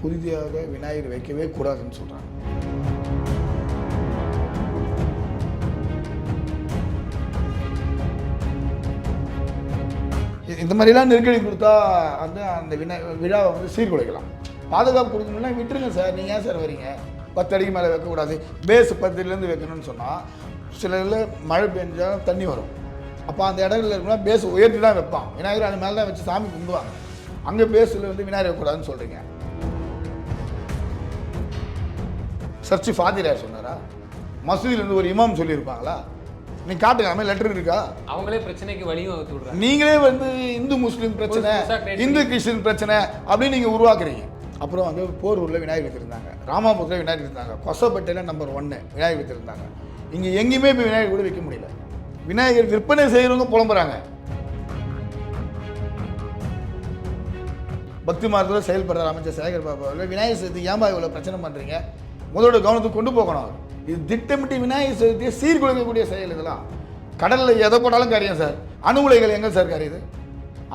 புதிதாக விநாயகர் வைக்கவே கூடாதுன்னு சொல்கிறாங்க. இந்த மாதிரிலாம் நெருக்கடி கொடுத்தா வந்து அந்த விழாவை வந்து சீர்குலைக்கலாம். பாதுகாப்பு கொடுக்கணும்னா விட்டுருங்க சார், நீங்கள் ஏன் சார் வரீங்க? 10 அடிக்கு மேலே வைக்கக்கூடாது, பேஸ் 10 வைக்கணும்னு சொன்னால் சில இதில் மழை பெஞ்சால் தண்ணி வரும். அப்போ அந்த இடத்துல இருக்குன்னா பேஸ் உயர்த்தி தான் வைப்பான். விநாயகர் அந்த மேலே தான் வச்சு சாமி கும்பிடுவாங்க. அங்கே பேஸில் வந்து விநாயகர் வைக்கக்கூடாதுன்னு சொல்கிறீங்க. சர்ச்சு ஃபாதிரார் சொன்னாரா? மசூதியிலேருந்து ஒரு இமாம் சொல்லியிருப்பாங்களா? நீங்கள் காட்டுங்க, அது மாதிரி லெட்டர் இருக்கா? அவங்களே பிரச்சனைக்கு வழியும் வகுத்து விடுறாங்க. நீங்களே வந்து இந்து முஸ்லீம் பிரச்சனை, இந்து கிறிஸ்டின் பிரச்சனை அப்படின்னு நீங்கள் உருவாக்குறீங்க. அப்புறம் வந்து போரூரில் விநாயகர் வச்சுருந்தாங்க, ராமாபுரத்தில் விநாயகர் வச்சுருந்தாங்க, கொசப்பேட்டையில் நம்பர் 1 விநாயகர் வச்சுருந்தாங்க. இங்கே எங்கேயுமே இப்போ விநாயகர் கூட வைக்க முடியல. விநாயகர் விற்பனை செய்கிறவங்க புலம்புறாங்க. பக்தி மார்க்கத்தில் செயல்படுற அமைச்சர் சேகர் பாபு அவர்கள் விநாயகர் சதுர்த்தி ஏன்பா இவ்வளோ பிரச்சனை பண்ணுறீங்க, முதலோட கவனத்துக்கு கொண்டு போகணும். இது திட்டமிட்டு விநாயகர் சதுர்த்தியை சீர்குலைக்கக்கூடிய செயல். இதெல்லாம் கடலில் எதை போட்டாலும் கரையும் சார். அணு உலைகள் எங்கே சார் கரையுது?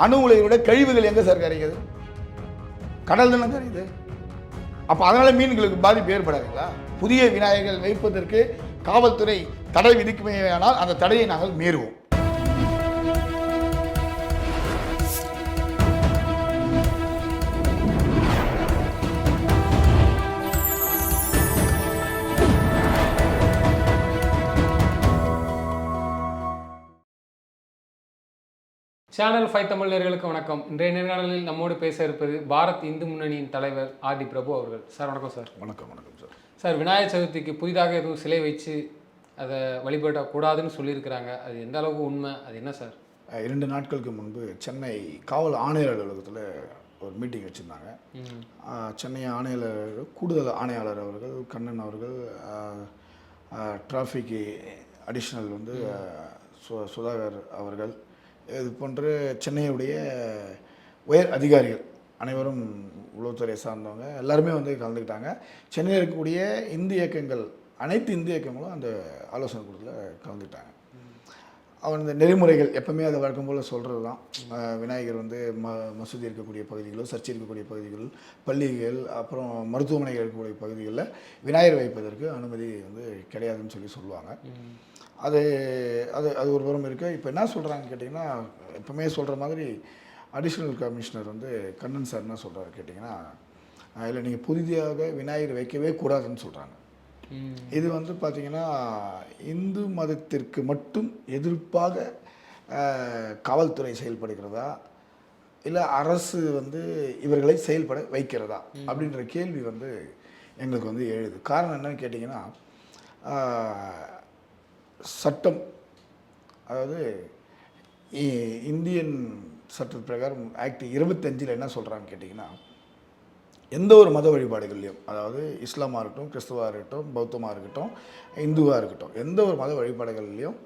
அணு உலைகளோட கழிவுகள் எங்கே சார் கரைக்குது? கடல் தானே கரையுது. அப்போ அதனால் மீன்களுக்கு பாதிப்பு ஏற்படாதுங்களா? புதிய விநாயகர்கள் வைப்பதற்கு காவல்துறை தடை விதிக்குமேயானால் அந்த தடையை நாங்கள் மீறுவோம். சேனல் 5 தமிழ் நேயர்களுக்கு வணக்கம். இன்றைய நேர்காணலில் நம்மோடு பேச இருப்பது பாரத் இந்து முன்னணியின் தலைவர் ஆர்.டி. பிரபு அவர்கள். சார் வணக்கம் சார். வணக்கம். வணக்கம் சார். சார், விநாயகர் சதுர்த்திக்கு புதிதாக எதுவும் சிலை வச்சு அதை வழிபடக்கூடாதுன்னு சொல்லியிருக்கிறாங்க. அது எந்த அளவுக்கு உண்மை, அது என்ன சார்? 2 நாட்களுக்கு முன்பு சென்னை காவல் ஆணையர் அலுவலகத்தில் ஒரு மீட்டிங் வச்சுருந்தாங்க. சென்னை ஆணையாளர், கூடுதல் ஆணையாளர் அவர்கள், கண்ணன் அவர்கள், டிராஃபிக் அடிஷ்னல் வந்து சுதாகர் அவர்கள், இது போன்ற சென்னையுடைய உயர் அதிகாரிகள் அனைவரும் உளவுத்துறை சார்ந்தவங்க எல்லாருமே வந்து கலந்துக்கிட்டாங்க. சென்னையில் இருக்கக்கூடிய இந்து இயக்கங்கள், அனைத்து இந்து இயக்கங்களும் அந்த ஆலோசனை கூட்டத்தில் கலந்துக்கிட்டாங்க. அவன் இந்த நெறிமுறைகள் எப்பவுமே அதை வழக்கம் போல் சொல்கிறது தான். விநாயகர் வந்து மசூதி இருக்கக்கூடிய பகுதிகளோ, சர்ச்சை இருக்கக்கூடிய பகுதிகள், பள்ளிகள், அப்புறம் மருத்துவமனைகள் இருக்கக்கூடிய பகுதிகளில் விநாயகர் வைப்பதற்கு அனுமதி வந்து கிடையாதுன்னு சொல்லுவாங்க. அது அது அது ஒரு புறம் இருக்குது. இப்போ என்ன சொல்கிறாங்க கேட்டிங்கன்னா, எப்பவுமே சொல்கிற மாதிரி அடிஷ்னல் கமிஷனர் வந்து கண்ணன் சார் என்ன சொல்கிறாரு கேட்டிங்கன்னா, இல்லை நீங்கள் புதிதாக விநாயகர் வைக்கவே கூடாதுன்னு சொல்கிறாங்க. இது வந்து பார்த்திங்கன்னா இந்து மதத்திற்கு மட்டும் எதிர்ப்பாக காவல்துறை செயல்படுகிறதா, இல்லை அரசு வந்து இவர்களை செயல்பட வைக்கிறதா அப்படின்ற கேள்வி வந்து எங்களுக்கு வந்து எழுது. காரணம் என்னன்னு கேட்டிங்கன்னா, சட்டம், அதாவது இந்தியன் சட்ட பிரகாரம் ஆக்ட் 25 என்ன சொல்கிறான்னு கேட்டிங்கன்னா, எந்த ஒரு மத வழிபாடுகள்லையும், அதாவது இஸ்லாமாக இருக்கட்டும், கிறிஸ்துவாக இருக்கட்டும், பௌத்தமாக இருக்கட்டும், இந்துவாக இருக்கட்டும், எந்த ஒரு மத வழிபாடுகள்லையும்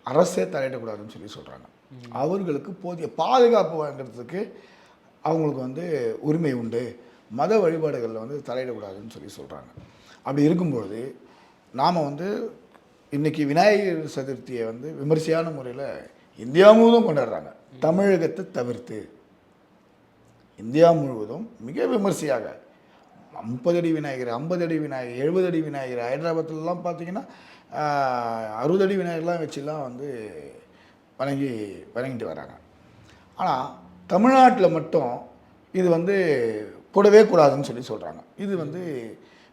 அரசே தலையிடக்கூடாதுன்னு சொல்கிறாங்க. அவர்களுக்கு போதிய பாதுகாப்பு வழங்குறதுக்கு அவங்களுக்கு வந்து உரிமை உண்டு. மத வழிபாடுகளில் வந்து தலையிடக்கூடாதுன்னு சொல்கிறாங்க. அப்படி இருக்கும்பொழுது நாம் வந்து இன்றைக்கி விநாயகர் சதுர்த்தியை வந்து விமர்சையான முறையில் இந்தியா முழுவதும் கொண்டாடுறாங்க. தமிழகத்தை தவிர்த்து இந்தியா முழுவதும் மிக விமர்சையாக 30 அடி விநாயகர், 50 அடி விநாயகர், 70 அடி விநாயகர், ஹைதராபாத்லாம் பார்த்திங்கன்னா 60 அடி விநாயகர்லாம் வச்சுலாம் வந்து வணங்கிட்டு வராங்க. ஆனால் தமிழ்நாட்டில் மட்டும் இது வந்து கூடவே கூடாதுன்னு சொல்கிறாங்க. இது வந்து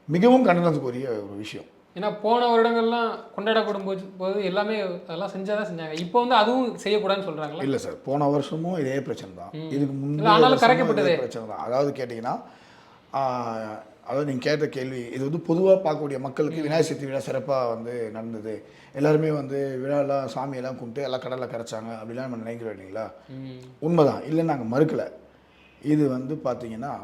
மிகவும் கண்டனத்துக்குரிய ஒரு விஷயம். ஏன்னா போன வருடங்கள்லாம் கொண்டாடப்படும் போது எல்லாமே அதெல்லாம் செஞ்சாதான் செஞ்சாங்க. இப்போ வந்து அதுவும் செய்யக்கூடாதுன்னு சொல்கிறாங்களா? இல்லை சார், போன வருஷமும் இதே பிரச்சனை தான். இதுக்கு முன்னாடி கரைக்கப்பட்டதே பிரச்சனை தான். அதாவது கேட்டிங்கன்னா, அதாவது நீங்கள் கேட்ட கேள்வி, இது வந்து பொதுவாக பார்க்கக்கூடிய மக்களுக்கு விநாயகர் சதுர்த்தி விழா சிறப்பாக வந்து நடந்தது, எல்லாருமே வந்து விழாலாம் சாமியெல்லாம் கும்பிட்டு எல்லாம் கடலில் கரைச்சாங்க அப்படிலாம் நம்ம நினைக்கிறோம் இல்லைங்களா? உண்மைதான், இல்லை நாங்கள் மறுக்கலை. இது வந்து பார்த்திங்கன்னா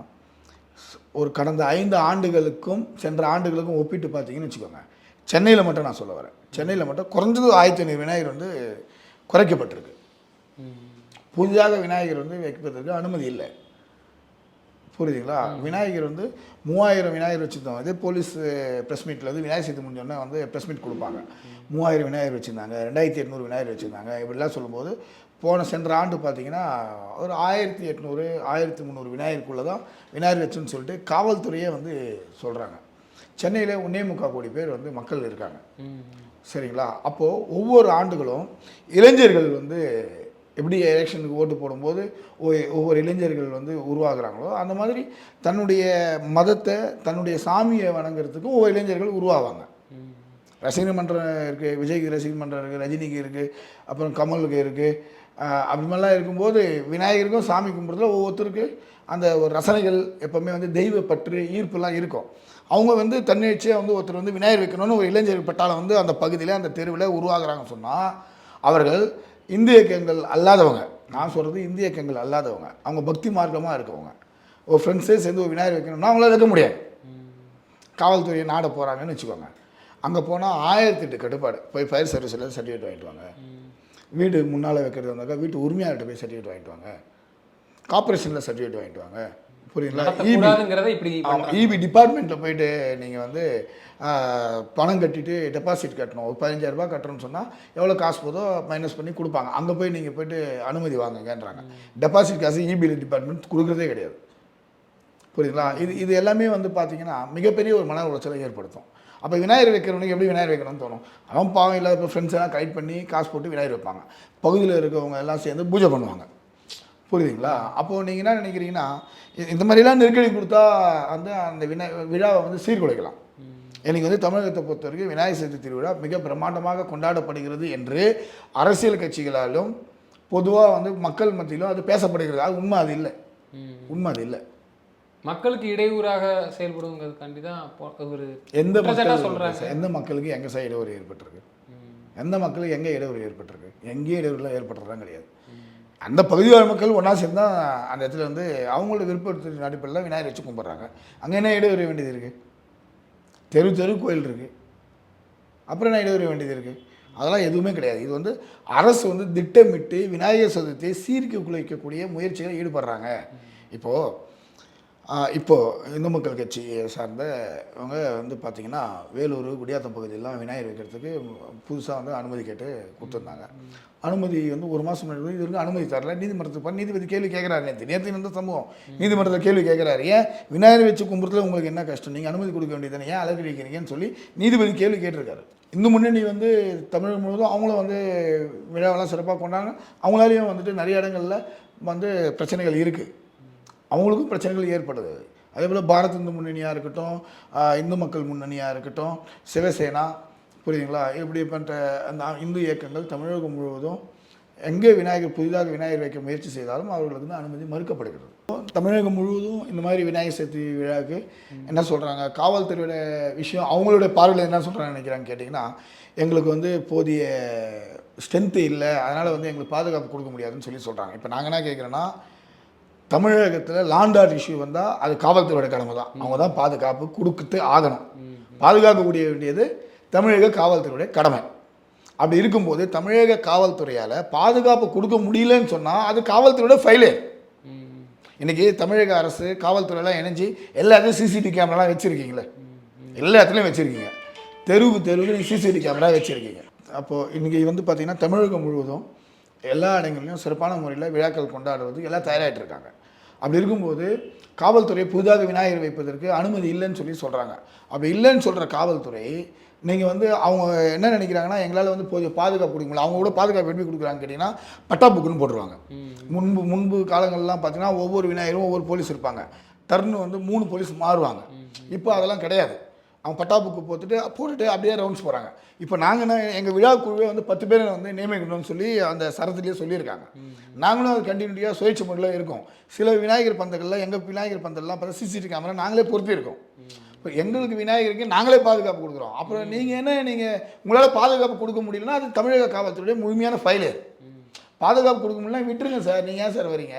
ஒரு கடந்த 5 ஆண்டுகளுக்கும் சென்ற ஆண்டுகளுக்கும் ஒப்பிட்டு பார்த்தீங்கன்னு வச்சுக்கோங்க, சென்னையில் மட்டும் நான் சொல்ல வரேன், சென்னையில் மட்டும் குறைஞ்சது 1500 விநாயகர் வந்து குறைக்கப்பட்டிருக்கு. புதிதாக விநாயகர் வந்து வைப்பதற்கு அனுமதி இல்லை. புரியுதுங்களா? விநாயகர் வந்து 3000 விநாயகர் வச்சுருந்தோம். அதே போலீஸ் ப்ரெஸ் மீட்டில் வந்து விநாயகர் சதுர்த்தி முடிஞ்சோடனே வந்து ப்ரெஸ் மீட் கொடுப்பாங்க. 3000 விநாயகர் வச்சுருந்தாங்க, 2800 விநாயகர் வச்சுருந்தாங்க, இப்படிலாம் சொல்லும்போது சென்ற ஆண்டு பார்த்தீங்கன்னா ஒரு 1800 1300 விநாயகருக்குள்ளே தான் விநாயகர் வச்சுன்னு சொல்லிட்டு காவல்துறையே வந்து சொல்கிறாங்க. சென்னையில் 1.25 கோடி பேர் வந்து மக்கள் இருக்காங்க. சரிங்களா? அப்போது ஒவ்வொரு ஆண்டுகளும் இளைஞர்கள் வந்து எப்படி எலெக்ஷனுக்கு ஓட்டு போடும்போது ஒவ்வொரு இளைஞர்கள் வந்து உருவாகுறாங்களோ அந்த மாதிரி தன்னுடைய மதத்தை தன்னுடைய சாமியை வணங்குறதுக்கும் ஒவ்வொரு இளைஞர்கள் உருவாவாங்க. ரசிகர் மன்றம் இருக்குது, விஜய்க்கு ரசிகர் மன்றம் இருக்குது, ரஜினிக்கு இருக்குது, அப்புறம் கமலுக்கு இருக்குது. அப்படி மாதிரிலாம் இருக்கும்போது விநாயகருக்கும் சாமி கும்பிட்றதுல ஒவ்வொருத்தருக்கு அந்த ஒரு ரசனைகள் எப்போவுமே வந்து தெய்வ பற்று ஈர்ப்புலாம் இருக்கும். அவங்க வந்து தன்னிச்சையாக வந்து ஒருத்தர் வந்து விநாயகர் வைக்கணும்னு ஒரு இளைஞர் பட்டாளம் வந்து அந்த பகுதியில் அந்த தெருவில் உருவாகிறாங்கன்னு சொன்னால் அவர்கள் இந்திய இயக்கங்கள் அல்லாதவங்க. நான் சொல்கிறது இந்திய இயக்கங்கள் அல்லாதவங்க, அவங்க பக்தி மார்க்கமாக இருக்கவங்க. ஒரு ஃப்ரெண்ட்ஸே சேர்ந்து ஒரு விநாயகர் வைக்கணும்னா அவங்களால வைக்க முடியாது. காவல்துறையை நாட போகிறாங்கன்னு வச்சுக்கோங்க. அங்கே போனால் 1008 கட்டுப்பாடு. போய் ஃபயர் சர்வீஸில் சர்டிஃபிகேட் வாங்கிட்டு வாங்க, வீடு முன்னால் வைக்கிறது வந்தாக்கா வீட்டு உரிமையாளர்கிட்ட போய் சர்டிஃபிகேட் வாங்கிட்டு வாங்க, கார்பரேஷனில் சர்டிஃபிகேட் வாங்கிட்டு வாங்க. புரியுங்களா? இபி டிபார்ட்மெண்ட்டில் போயிட்டு நீங்கள் வந்து பணம் கட்டிட்டு டெபாசிட் கட்டணும். ஒரு 15,000 ரூபாய் கட்டணும்னு சொன்னால் எவ்வளோ காசு போதோ மைனஸ் பண்ணி கொடுப்பாங்க. அங்கே போய் நீங்கள் போய்ட்டு அனுமதி வாங்குங்கன்றாங்க. டெபாசிட் காசு இபி டிபார்ட்மெண்ட் கொடுக்குறதே கிடையாது. புரியுதுங்களா? இது எல்லாமே வந்து பார்த்தீங்கன்னா மிகப்பெரிய ஒரு மன உளைச்சலை ஏற்படுத்தும். அப்போ விநாயகர் வைக்கிறவனுக்கு எப்படி விநாயகர் வைக்கணும்னு தோணும். அவன் பாவம் இல்லாத இப்போ ஃப்ரெண்ட்ஸ் எல்லாம் கலெக்ட் பண்ணி காசு போட்டு விநாயகர் வைப்பாங்க. பகுதியில் இருக்கவங்க எல்லாம் சேர்ந்து பூஜை பண்ணுவாங்க. புரியுதுங்களா? அப்போது நீங்கள் என்ன நினைக்கிறீங்கன்னா இந்த மாதிரிலாம் நெருக்கடி கொடுத்தா வந்து அந்த விழாவை வந்து சீர்குலைக்கலாம். எனக்கு வந்து தமிழகத்தை பொறுத்த வரைக்கும் விநாயகர் சதுர்த்தி திருவிழா மிக பிரம்மாண்டமாக கொண்டாடப்படுகிறது என்று அரசியல் கட்சிகளாலும் பொதுவாக வந்து மக்கள் மத்தியிலும் அது பேசப்படுகிறது. அது உண்மை அது இல்லை. உண்மை அது இல்லை. மக்களுக்கு இடையூறாக செயல்படுங்கிறதுக்காண்டி தான் ஒரு எந்த மக்களுக்கு எங்கே சார் இடையூறு ஏற்பட்டிருக்கு? எந்த மக்களுக்கு எங்கே இடையூறு ஏற்பட்டிருக்கு? எங்கேயும் இடையூறுலாம் ஏற்படுறதுலாம் கிடையாது. அந்த பகுதிவாழ் மக்கள் ஒன்றா சேர்ந்து தான் அந்த இடத்துல வந்து அவங்களோட விருப்பத்தின் அடிப்படையில் விநாயகர் வச்சு கும்பிட்றாங்க. அங்கே என்ன இடையூறு வேண்டியது இருக்குது? தெரு கோயில் இருக்குது, அப்புறம் என்ன இடையூறு வேண்டியது இருக்குது? அதெல்லாம் எதுவுமே கிடையாது. இது வந்து அரசு வந்து திட்டமிட்டு விநாயகர் சதுர்த்தியை சீர்குலைக்கக்கூடிய முயற்சிகள் ஈடுபடுறாங்க. இப்போது இந்து மக்கள் கட்சியை சார்ந்தவங்க வந்து பார்த்திங்கன்னா வேலூர் குடியாத்தம் பகுதியெல்லாம் விநாயகர் வைக்கிறதுக்கு புதுசாக வந்து அனுமதி கேட்டு கொடுத்துருந்தாங்க. அனுமதி வந்து ஒரு மாதம் முன்னாடி இது வரைக்கும் அனுமதி தரல. நீதிமன்றத்துக்கு நீதிபதி கேள்வி கேட்குறாரு. நேற்று இந்த சம்பவம் நீதிமன்றத்தில் கேள்வி கேட்குறாரு. ஏன் விநாயகர் வச்சு கும்பிட்றதுல உங்களுக்கு என்ன கஷ்டம்? நீங்கள் அனுமதி கொடுக்க வேண்டியது ஏன் அலக்கழிக்கிறீங்கன்னு சொல்லி நீதிபதி கேள்வி கேட்டிருக்காரு. இந்து முன்னணி வந்து தமிழகம் முழுவதும் அவங்களும் வந்து விழாவெல்லாம் சிறப்பாக கொண்டாங்க. அவங்களாலேயும் வந்துட்டு நிறைய இடங்களில் வந்து பிரச்சனைகள் இருக்குது. அவங்களுக்கும் பிரச்சனைகள் ஏற்படுது. அதே போல் பாரத் இந்து முன்னணியாக இருக்கட்டும், இந்து மக்கள் முன்னணியாக இருக்கட்டும், சிவசேனா, புரியுதுங்களா, இப்படி பண்ணுற அந்த இந்து இயக்கங்கள் தமிழகம் முழுவதும் எங்கே புதிதாக விநாயகர் வைக்க முயற்சி செய்தாலும் அவர்களுக்கு வந்து அனுமதி மறுக்கப்படுகிறது. தமிழகம் முழுவதும் இந்த மாதிரி விநாயகர் சதுர்த்தி விழாவுக்கு என்ன சொல்கிறாங்க, காவல்துறையோட விஷயம் அவங்களுடைய பார்வையில் என்ன சொல்கிறாங்கன்னு நினைக்கிறாங்க கேட்டிங்கன்னா, எங்களுக்கு வந்து போதிய ஸ்ட்ரென்த்து இல்லை, அதனால் வந்து எங்களுக்கு பாதுகாப்பு கொடுக்க முடியாதுன்னு சொல்லி சொல்கிறாங்க. இப்போ நாங்கள் என்ன கேட்குறோன்னா, தமிழகத்தில் லாண்ட் ஆர்டர் இஷ்யூ வந்தால் அது காவல்துறையோட கடமை தான். அவங்க தான் பாதுகாப்பு கொடுத்து ஆகணும். பாதுகாக்கக்கூடிய வேண்டியது தமிழக காவல்துறையுடைய கடமை. அப்படி இருக்கும்போது தமிழக காவல்துறையால் பாதுகாப்பு கொடுக்க முடியலன்னு சொன்னால் அது காவல்துறையோட ஃபைலே. இன்றைக்கி தமிழக அரசு காவல்துறையெல்லாம் இணைஞ்சி எல்லாத்தையும் சிசிடிவி கேமராலாம் வச்சுருக்கீங்களே, எல்லா இடத்துலையும் வச்சுருக்கீங்க. தெருவுக்கு நீங்கள் சிசிடிவி கேமரா வச்சுருக்கீங்க. அப்போது இன்றைக்கி வந்து பார்த்திங்கன்னா தமிழகம் முழுவதும் எல்லா இடங்கள்லையும் சிறப்பான முறையில் விழாக்கள் கொண்டாடுவதுக்கு எல்லாம் தயாராகிட்டு இருக்காங்க. அப்படி இருக்கும்போது காவல்துறை புதிதாக விநாயகர் வைப்பதற்கு அனுமதி இல்லைன்னு சொல்கிறாங்க. அப்படி இல்லைன்னு சொல்கிற காவல்துறை நீங்கள் வந்து அவங்க என்ன நினைக்கிறாங்கன்னா, எங்களால் வந்து போதிய பாதுகாப்பு கொடுக்க முடியல. அவங்க கூட பாதுகாப்பு எப்படி கொடுக்குறாங்கன்னு கேட்டிங்கன்னா பட்டா புக்குன்னு போட்டுருவாங்க. முன்பு காலங்கள்லாம் பார்த்தீங்கன்னா ஒவ்வொரு விநாயகரும் ஒவ்வொரு போலீஸ் இருப்பாங்க. டர்னு வந்து 3 போலீஸ் மாறுவாங்க. இப்போ அதெல்லாம் கிடையாது. அவங்க பட்டா புக்கு போட்டுட்டு அப்படியே ரவுண்ட்ஸ் போகிறாங்க. இப்போ நாங்கள் என்ன, எங்கள் விழா குழுவே வந்து 10 பேரை வந்து நியமிக்கணும்னு சொல்லி அந்த சரத்துலேயே சொல்லியிருக்காங்க. நாங்களும் அது கண்டினியூட்டியாக சுயேட்சை முறையில் இருக்கோம். சில விநாயகர் பந்தல்களில் எங்கள் விநாயகர் பந்தல்லாம் பார்த்தா சிசிடிவி கேமரா நாங்களே பொறுத்திருக்கோம். இப்போ எங்களுக்கு விநாயகருக்கு நாங்களே பாதுகாப்பு கொடுக்குறோம். அப்புறம் நீங்கள் உங்களால் பாதுகாப்பு கொடுக்க முடியலன்னா அது தமிழக காவல்துறையுடைய முழுமையான ஃபைலு. பாதுகாப்பு கொடுக்க முடியலன்னா விட்டுருங்க சார், நீங்கள் ஏன் சார் வரீங்க?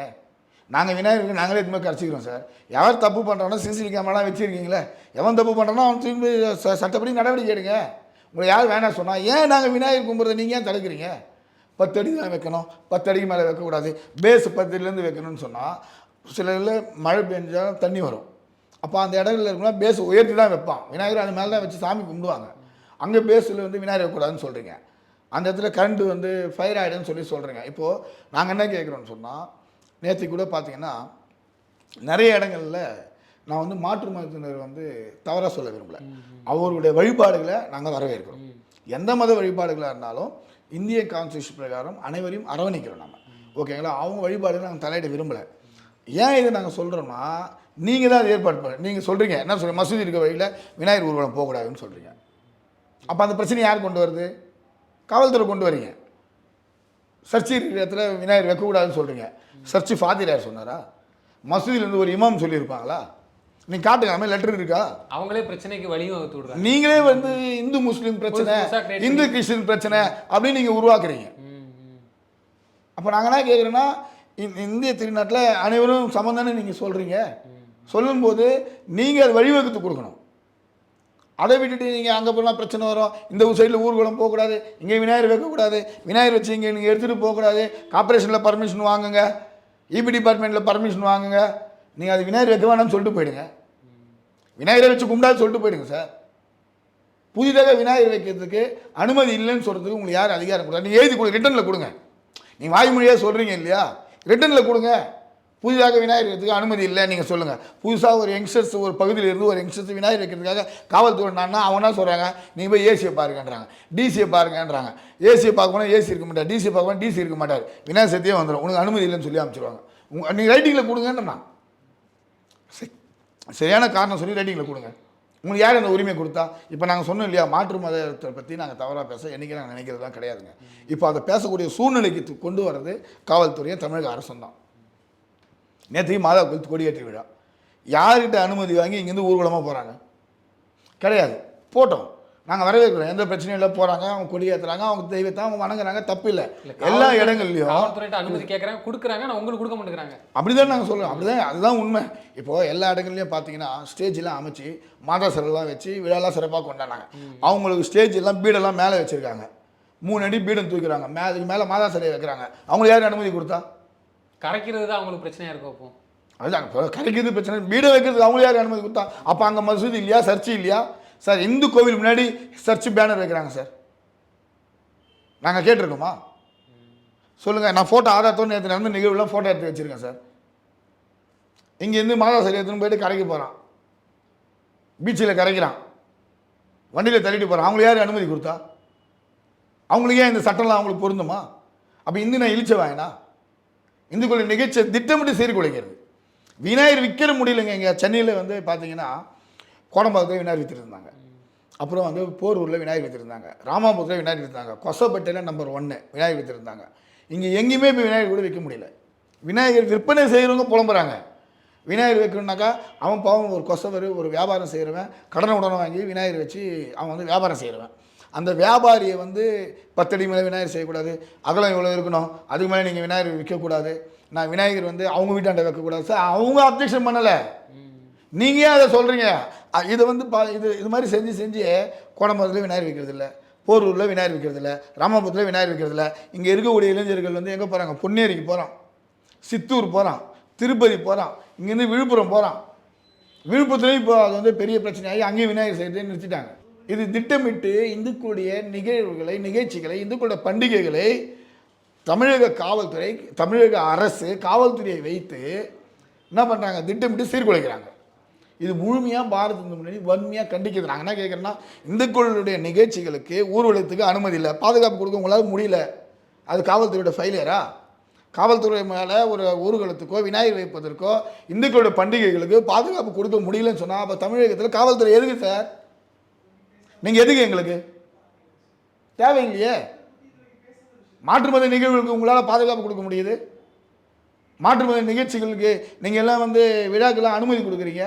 நாங்கள் விநாயகருக்கு நாங்களே இதுமாதிரி கரைச்சிக்கிறோம் சார். யார் தப்பு பண்ணுறாங்கன்னா சிசிடிவி கேமராலாம் வச்சுருக்கீங்களே, எவன் தப்பு பண்ணுறான்னா அவன் திரும்பி சட்டப்படி நடவடிக்கை எடுங்க. உங்களை யார் வேணாம் சொன்னால் ஏன் நாங்கள் விநாயகர் கும்பிட்றதை நீங்கள் ஏன் தடுக்கிறீங்க? 10 அடி தான் வைக்கணும், 10 அடிக்கு மேலே வைக்கக்கூடாது, பேஸ் 10 அடியிலேருந்து வைக்கணும்னு சொன்னால் சில இதில் மழை பெஞ்சால் தண்ணி வரும். அப்போ அந்த இடங்களில் இருக்குன்னா பேஸ் உயர்த்தி தான் வைப்பான். விநாயகர் அது மேலே தான் வச்சு சாமி கும்பிடுவாங்க. அங்கே பேஸில் வந்து விநாயகர் வைக்கக்கூடாதுன்னு சொல்கிறீங்க. அந்த இடத்துல கரண்ட் வந்து ஃபயர் ஆகிடுன்னு சொல்கிறீங்க. இப்போது நாங்கள் என்ன கேட்குறோன்னு சொன்னால், நேற்று கூட பார்த்தீங்கன்னா நிறைய இடங்களில் நான் வந்து மாற்று மதத்தினர் வந்து தவறாக சொல்ல விரும்பலை. அவருடைய வழிபாடுகளை நாங்கள் வரவேற்கிறோம். எந்த மத வழிபாடுகளாக இருந்தாலும் இந்திய கான்ஸ்டியூஷன் பிரகாரம் அனைவரையும் அரவணைக்கிறோம் நம்ம. ஓகேங்களா? அவங்க வழிபாடுகளை நாங்கள் தலையிட விரும்பலை. ஏன் இதை நாங்கள் சொல்கிறோம்னா, நீங்கள் தான் அதை ஏற்பாடு பண்ண. நீங்கள் சொல்கிறீங்க என்ன சொல்கிறீங்க, மசூதி இருக்க வழியில் விநாயகர் ஊர்வலம் போகக்கூடாதுன்னு சொல்கிறீங்க. அப்போ அந்த பிரச்சனை யார் கொண்டு வருது? காவல்துறை கொண்டு வரீங்க. சர்ச்சை இருக்கிற இடத்துல விநாயகர் வைக்கக்கூடாதுன்னு சொல்கிறீங்க. சர்ச்சு ஃபாதிர் யார் சொன்னாரா? மசூதியிலேருந்து ஒரு இமாம் சொல்லியிருப்பாங்களா? நீங்கள் காட்டுங்க, அது மாதிரி லெட்டர் இருக்கா? அவங்களே பிரச்சனைக்கு வழியும் வகுத்து விடுறாங்க. நீங்களே வந்து இந்து முஸ்லீம் பிரச்சனை, இந்து கிறிஸ்டின் பிரச்சனை அப்படின்னு நீங்கள் உருவாக்குறீங்க. அப்போ நாங்கள் என்ன கேட்குறோன்னா, இந்திய திருநாட்டில் அனைவரும் சமந்தானே நீங்கள் சொல்கிறீங்க. சொல்லும்போது நீங்கள் அது வழிவகுத்து கொடுக்கணும். அதை விட்டுட்டு நீங்கள் அங்கே போனால் பிரச்சனை வரும், இந்த சைடில் ஊர்வலம் போகக்கூடாது, இங்கே விநாயகர் வைக்கக்கூடாது, விநாயகர் வச்சு இங்கே நீங்கள் எடுத்துகிட்டு போகக்கூடாது, கார்பரேஷனில் பர்மிஷன் வாங்குங்க, இபி டிபார்ட்மெண்ட்டில் பர்மிஷன் வாங்குங்க, நீங்கள் அது விநாயகர் வைக்க வேணாம்னு சொல்லிட்டு போயிடுங்க. விநாயகரை வச்சு கும்பிடாது சொல்லிட்டு போயிடுங்க சார். புதிதாக விநாயகர் வைக்கிறதுக்கு அனுமதி இல்லைன்னு சொல்கிறதுக்கு உங்களுக்கு யார் அதிகாரம் கொடுத்தா? நீங்கள் எழுதி கொடு, ரிட்டனில் கொடுங்க. நீங்கள் வாய்மொழியாக சொல்கிறீங்க இல்லையா, ரிட்டனில் கொடுங்க. புதிதாக விநாயகர் வைக்கிறதுக்கு அனுமதி இல்லை நீங்கள் சொல்லுங்கள். புதுசாக ஒரு யங்ஸ்டர்ஸ் ஒரு பகுதியில் இருந்து ஒரு யங்ஸ்டர்ஸ் விநாயகர் வைக்கிறதுக்காக காவல்துறை நான்னா அவனா சொல்கிறாங்க, நீங்கள் போய் ஏசியை பாருங்கன்றாங்க, டிசியை பாருங்கன்றாங்க. ஏசியை பார்க்கணும், ஏசி இருக்க மாட்டார், டிசியை பார்க்கணும், டிசி இருக்க மாட்டார், விநாயகர் சத்தியே வந்துடும், உனக்கு அனுமதி இல்லைன்னு சொல்லி அமைச்சிருவாங்க. நீங்கள் ரைட்டிங்கில் கொடுங்கன்றா, சரியான காரணம் சொல்லி ரைட்டிங்கில் கொடுங்க. உங்களுக்கு யார் அந்த உரிமை கொடுத்தா? இப்போ நாங்கள் சொன்னோம் இல்லையா, மாற்று மதத்தை பற்றி நாங்கள் தவறாக பேச என்றைக்கு நாங்கள் நினைக்கிறதுலாம் கிடையாதுங்க. இப்போ அதை பேசக்கூடிய சூழ்நிலைக்கு கொண்டு வர்றது காவல்துறையை தமிழக அரசும் தான். நேற்றைக்கு மாதா கோயில் கொடியேற்றி விழா, யார்கிட்ட அனுமதி வாங்கி இங்கேருந்து ஊர்வலமாக போகிறாங்க? கிடையாது. போட்டோம், நாங்கள் வரவேற்கிறோம், எந்த பிரச்சனையும் இல்லை. போகிறாங்க, அவங்க கொடியேற்றுறாங்க, அவங்க தெய்வத்தை அவங்க வணங்குறாங்க, தப்பு இல்லை. எல்லா இடங்கள்லையும் அனுமதி கேட்குறாங்க, கொடுக்குறாங்க, நான் உங்களுக்கு கொடுக்க மாட்டேங்கிறாங்க. அப்படி தான் நாங்கள் சொல்கிறோம். அப்படி தான், அதுதான் உண்மை. இப்போது எல்லா இடங்கள்லையும் பார்த்தீங்கன்னா ஸ்டேஜெலாம் அமைச்சு மாதா சிலைலாம் வச்சு விழாலாம் சிறப்பாக கொண்டாடினாங்க. அவங்களுக்கு ஸ்டேஜ் எல்லாம் பீடெல்லாம் மேலே வச்சுருக்காங்க, 3 அடி பீடம் தூக்கிறாங்க, அதுக்கு மேலே மாதா சிலையை வைக்கிறாங்க. அவங்களுக்கு யார் அனுமதி கொடுத்தா? கரைக்கிறது தான் அவங்களுக்கு பிரச்சனையாக இருக்கும். அப்போ அதுதான் கரைக்கிறது பிரச்சனை, பீடம் வைக்கிறதுக்கு அவங்களுக்கு யார் அனுமதி கொடுத்தா? அப்போ அங்கே மசூதி இல்லையா, சர்ச்சு இல்லையா? சார், இந்து கோவில் முன்னாடி சர்ச்சு பேனர் வைக்கிறாங்க சார், நாங்கள் கேட்டிருக்கோமா? சொல்லுங்கள். நான் ஃபோட்டோ ஆதாரத்தோடு நேற்று நடந்த நிகழ்வுலாம் ஃபோட்டோ எடுத்து வச்சுருக்கேன் சார். இங்கேருந்து மாதா சிலை எடுத்துன்னு போயிட்டு கரைக்க போகிறான், பீச்சில் கரைக்கிறான், வண்டியில் தள்ளிட்டு போகிறான். அவங்களுக்கு யார் அனுமதி கொடுத்தா? அவங்களுக்கு ஏன் இந்த சட்டம்லாம் அவங்களுக்கு பொருந்துமா? அப்போ இந்து நான் இழிச்ச வாங்கினா இந்துக்குள்ள நிகழ்ச்சியை திட்டமிட்டு சீர்குலைக்கிறது. விநாயகர் விற்கிற முடியலைங்க. இங்கே சென்னையில் வந்து பார்த்தீங்கன்னா கோடம்பாக்கத்தில் விநாயகர் விற்றுருந்தாங்க, அப்புறம் வந்து போரூரில் விநாயகர் விற்றுருந்தாங்க, ராமாபுரத்தில் விநாயகர் விற்றுருந்தாங்க, கொசப்பேட்டையில் நம்பர் 1 விநாயகர் விற்றுருந்தாங்க. இங்கே எங்கேயுமே இப்போ விநாயகர் கூட விற்க முடியல. விநாயகர் விற்பனை செய்கிறவங்க புலம்புறாங்க. விநாயகர் வைக்கணுன்னாக்கா அவன் பாவம் ஒரு கொசவர், ஒரு வியாபாரம் செய்கிறவன், கடனை உடனே வாங்கி விநாயகர் வச்சு அவன் வந்து வியாபாரம் செய்கிறவன். அந்த வியாபாரியை வந்து 10 அடி மேலே விநாயகர் செய்யக்கூடாது, அகலம் இவ்வளோ இருக்கணும், அதுக்கு மேலே நீங்கள் விநாயகர் விற்கக்கூடாது, நான் விநாயகர் வந்து அவங்க வீட்டாண்ட வைக்கக்கூடாது. சார், அவங்க அப்ஜெக்ஷன் பண்ணலை, நீங்கள் ஏன் அதை சொல்கிறீங்க? இதை வந்து இது மாதிரி செஞ்சு கோடம்பாக்கத்தில் விநாயகர் வைக்கிறது இல்லை, போரூரில் விநாயகர் வைக்கிறது இல்லை, ராமபுரத்தில் விநாயகர் வைக்கிறது இல்லை. இங்கே இருக்கக்கூடிய இளைஞர்கள் வந்து எங்கே போகிறாங்க? பொன்னேரிக்கு போகிறான், சித்தூர் போகிறான், திருப்பதி போகிறான், இங்கேருந்து விழுப்புரம் போகிறான். விழுப்புரத்துலேயும் இப்போ அது வந்து பெரிய பிரச்சனையாகி அங்கேயும் விநாயகர் செய்கிறதே நிறுத்திட்டாங்க. இது திட்டமிட்டு இந்துக்களுடைய நிகழ்வுகளை, நிகழ்ச்சிகளை, இந்துக்களுடைய பண்டிகைகளை தமிழக காவல்துறை, தமிழக அரசு காவல்துறையை வைத்து என்ன பண்ணுறாங்க? திட்டமிட்டு சீர்குலைக்கிறாங்க. இது முழுமையாக பாரத் இந்து முன்னணி வன்மையாக கண்டிக்கிறது. நாங்கள் என்ன கேட்குறோன்னா, இந்துக்களுடைய நிகழ்ச்சிகளுக்கு ஊர்வலத்துக்கு அனுமதி இல்லை, பாதுகாப்பு கொடுக்க உங்களால் முடியல, அது காவல்துறையோட ஃபெயிலியரா? காவல்துறை மேலே ஒரு ஊர்வலத்துக்கோ விநாயகர் வைப்பதற்கோ இந்துக்களுடைய பண்டிகைகளுக்கு பாதுகாப்பு கொடுக்க முடியலன்னு சொன்னால் அப்போ தமிழகத்தில் காவல்துறை எதுக்கு சார்? நீங்கள் எதுக்கு? எங்களுக்கு தேவையில்லையே. மாற்று மத நிகழ்வுகளுக்கு உங்களால் பாதுகாப்பு கொடுக்க முடியுது, மாற்று மத நிகழ்ச்சிகளுக்கு நீங்கள் எல்லாம் வந்து விழாக்கெல்லாம் அனுமதி கொடுக்குறீங்க.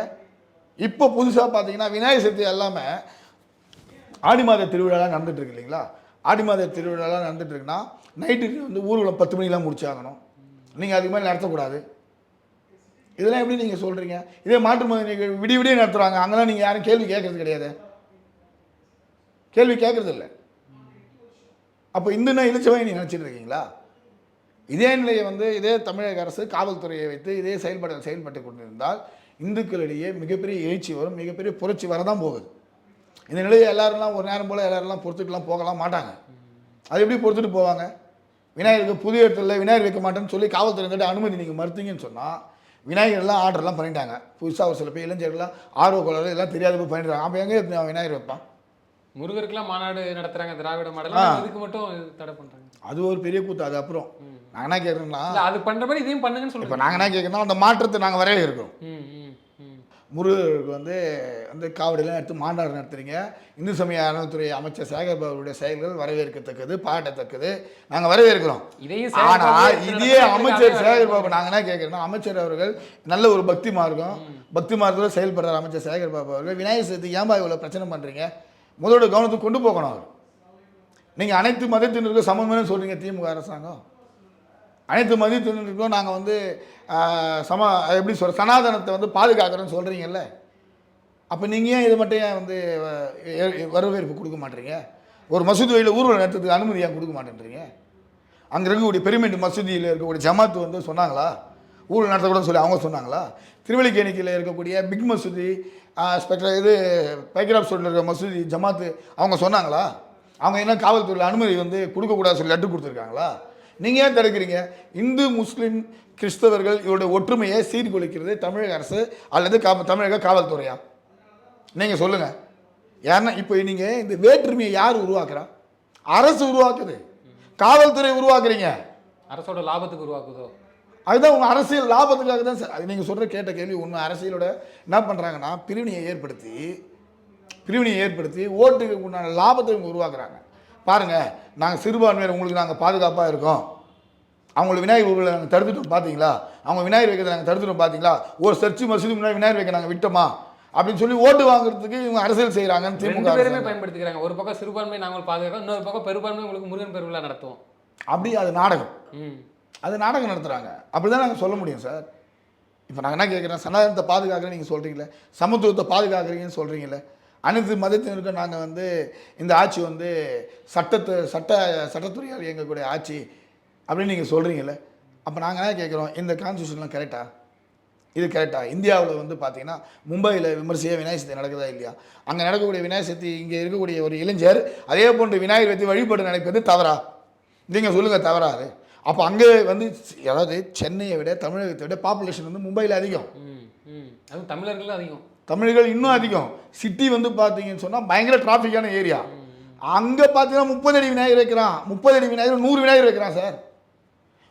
இப்போ புதுசாக பார்த்தீங்கன்னா விநாயகர் சதுர்த்தி எல்லாமே ஆடி மாத திருவிழாலாம் நடந்துகிட்ருக்கு இல்லைங்களா? ஆடி மாத திருவிழாலாம் நடந்துகிட்ருக்குன்னா நைட்டுக்கு வந்து ஊர்வலம் 10 மணிக்கெலாம் முடிச்சாகணும், நீங்கள் அதுக்கு மேலே நடத்தக்கூடாது. இதெல்லாம் எப்படி நீங்கள் சொல்கிறீங்க? இதே மாற்று மத நிகழ்வு விடிய நடத்துகிறாங்க, அங்கெல்லாம் நீங்கள் யாரும் கேள்வி கேட்கறது கிடையாது, கேள்வி கேட்கறது இல்லை. அப்போ இந்துன்னா இழிச்சவாய் நீங்கள் நினச்சிட்டு இருக்கீங்களா? இதே நிலையை வந்து இதே தமிழக அரசு காவல்துறையை வைத்து இதே செயல்பட்டு கொண்டிருந்தால் இந்துக்களிடையே மிகப்பெரிய எழுச்சி வரும், மிகப்பெரிய புரட்சி வரதான் போகுது. இந்த நிலையை எல்லாரெல்லாம் ஒரு நேரம் போல் எல்லாரெல்லாம் பொறுத்துக்கலாம் போகலாம் மாட்டாங்க. அது எப்படி பொறுத்துட்டு போவாங்க? விநாயகருக்கு புதிய இடத்துல விநாயகர் வைக்க மாட்டேன்னு சொல்லி காவல்துறை கிட்ட அனுமதி நீங்கள் மறுத்தீங்கன்னு சொன்னால் விநாயகர்லாம் ஆர்டர்லாம் பண்ணிட்டாங்க. புதுசாக ஒரு சில பேர் இளைஞர்கள்லாம் ஆர்வ கோளாறு எல்லாம் தெரியாத போய் பண்ணிடுறாங்க. அப்போ எங்கே விநாயகர் வைப்பான்? முருகருக்குலாம் மாநாடு நடத்துறாங்க திராவிட மாடல், இதுக்கு மட்டும் தடை பண்றாங்க. அது ஒரு பெரிய கூத்து. அது அப்புறம் நாங்கள் என்ன கேட்குறோம்னா, அது பண்ற மாதிரி இதையும் பண்ணுங்கன்னு சொல்லுங்க. இப்போ நாங்கள் என்ன கேட்குறோம், அந்த மாற்றத்தை நாங்கள் வரையில இருக்கோம். முருகருக்கு வந்து காவடியெல்லாம் எடுத்து மாநாடு நடத்துறீங்க. இந்து சமய அறநிலைத்துறை அமைச்சர் சேகர் பாபுடைய செயல்கள் வரவேற்கத்தக்கது, பாராட்டத்தக்கது. நாங்கள் வரவேற்கிறோம். ஆனால் இதே அமைச்சர் சேகர் பாபு நாங்கள் என்ன கேட்குறோம்னா, அமைச்சர் அவர்கள் நல்ல ஒரு பக்தி மார்க்கத்தில் செயல்படுறார் அமைச்சர் சேகர் பாபு அவர்கள். விநாயகர் சதுர்த்தி ஏன்பா இவ்வளோ பிரச்சனை பண்ணுறீங்க? முதலோட கவனத்துக்கு கொண்டு போகணும். அவர் நீங்கள் அனைத்து மதத்தினருக்கும் சமமான சொல்கிறீங்க. திமுக அரசாங்கம் அனைத்து மதத்தினருக்கும் நாங்கள் வந்து எப்படி சனாதனத்தை வந்து பாதுகாக்கிறோன்னு சொல்கிறீங்கல்ல. அப்போ நீங்கள் ஏன் இது மட்டும் ஏன் வந்து வரவேற்பு கொடுக்க மாட்டேறீங்க? ஒரு மசூதி வழியில் ஊர்வலம் நடத்துறதுக்கு அனுமதி ஏன் கொடுக்க மாட்டேன்றீங்க? அங்கே இருக்கக்கூடிய பெருமெண்ட் மசூதியில் இருக்கக்கூடிய ஜமாத்து வந்து சொன்னாங்களா ஊரில் நடத்தக்கூடாதுன்னு சொல்லி? அவங்க சொன்னாங்களா? திருவல்லிக்கேணிக்கையில் இருக்கக்கூடிய பிக் மசூதி இது பைக்ராப் ஸ்டோரில் இருக்கிற மசூதி ஜமாத்து அவங்க சொன்னாங்களா? அவங்க என்ன காவல்துறையில் அனுமதி வந்து கொடுக்கக்கூடாது சொல்லி லெட்டர் கொடுத்துருக்காங்களா? நீங்கள் ஏன் தடுக்கிறீங்க? இந்து முஸ்லீம் கிறிஸ்தவர்கள் இவருடைய ஒற்றுமையை சீர்குலைக்கிறது தமிழக அரசு அல்லது தமிழக காவல்துறையா? நீங்கள் சொல்லுங்கள். ஏன்னா இப்போ நீங்கள் இந்த வேற்றுமையை யார் உருவாக்குறா? அரசு உருவாக்குது, காவல்துறை உருவாக்குறீங்க. அரசோட லாபத்துக்கு உருவாக்குதோ? அதுதான் உங்கள் அரசியல் லாபத்துக்காக தான் சார். அது நீங்கள் சொல்கிற கேட்ட கேள்வி உண்மை. அரசியலோட என்ன பண்ணுறாங்கன்னா பிரிவினையை ஏற்படுத்தி ஓட்டுக்கு உண்டான லாபத்தை இவங்க உருவாக்குறாங்க. பாருங்கள், நாங்கள் சிறுபான்மையினர் உங்களுக்கு நாங்கள் பாதுகாப்பாக இருக்கோம், அவங்களுக்கு விநாயகர் ஊரில் நாங்கள் தடுத்துட்டோம் பார்த்தீங்களா, அவங்க விநாயகர் வைக்கிறத நாங்கள் தடுத்துட்டோம் பார்த்தீங்களா, ஒரு சர்ச்சு மசூதி முன்னாடி விநாயகர் வைக்க நாங்கள் விட்டோமா அப்படின்னு சொல்லி ஓட்டு வாங்குறதுக்கு இவங்க அரசியல் செய்கிறாங்கன்னு திமுக பேருமே பயன்படுத்திக்கிறாங்க. ஒரு பக்கம் சிறுபான்மை நாங்கள் பாதுகாக்கிறோம், இன்னொரு பக்கம் பெரும்பான்மை உங்களுக்கு முருகன் பெருவிழா நடத்துவோம். அப்படி அது நாடகம் நடத்துகிறாங்க. அப்படி தான் நாங்கள் சொல்ல முடியும் சார். இப்போ நாங்கள் என்ன கேட்குறோம், சனாதனத்தை பாதுகாக்கிறேன்னு நீங்கள் சொல்கிறீங்களே, சமத்துவத்தை பாதுகாக்கிறீங்கன்னு சொல்கிறீங்களே, அனைத்து மதத்தினருக்கும் நாங்கள் வந்து இந்த ஆட்சி வந்து சட்டத்துறையால் இயங்கக்கூடிய ஆட்சி அப்படின்னு நீங்கள் சொல்கிறீங்களே, அப்போ நாங்கள் என்ன கேட்குறோம், இந்த கான்ஸ்டியூஷன்லாம் கரெக்டா? இது கரெக்டா? இந்தியாவில் வந்து பார்த்தீங்கன்னா மும்பையில் விமர்சையாக விநாயகர் சதுர்த்தி நடக்குதா இல்லையா? அங்கே நடக்கக்கூடிய விநாயகர் சதுர்த்தி இங்கே இருக்கக்கூடிய ஒரு இளைஞர் அதே போன்று விநாயகர் வைத்து வழிபாடு நினைப்பது தவறா? நீங்கள் சொல்லுங்கள், தவறா? அது அப்போ அங்கே வந்து அதாவது சென்னையை விட தமிழகத்தை விட பாப்புலேஷன் வந்து மும்பையில் அதிகம், அது தமிழர்களும் அதிகம், தமிழர்கள் இன்னும் அதிகம். சிட்டி வந்து பார்த்தீங்கன்னு சொன்னால் பயங்கர டிராஃபிக்கான ஏரியா. அங்கே பார்த்தீங்கன்னா 30 அடி விநாயகர் வைக்கிறான், 30 அடி விநாயகர் 100 விநாயகர் வைக்கிறான் சார்.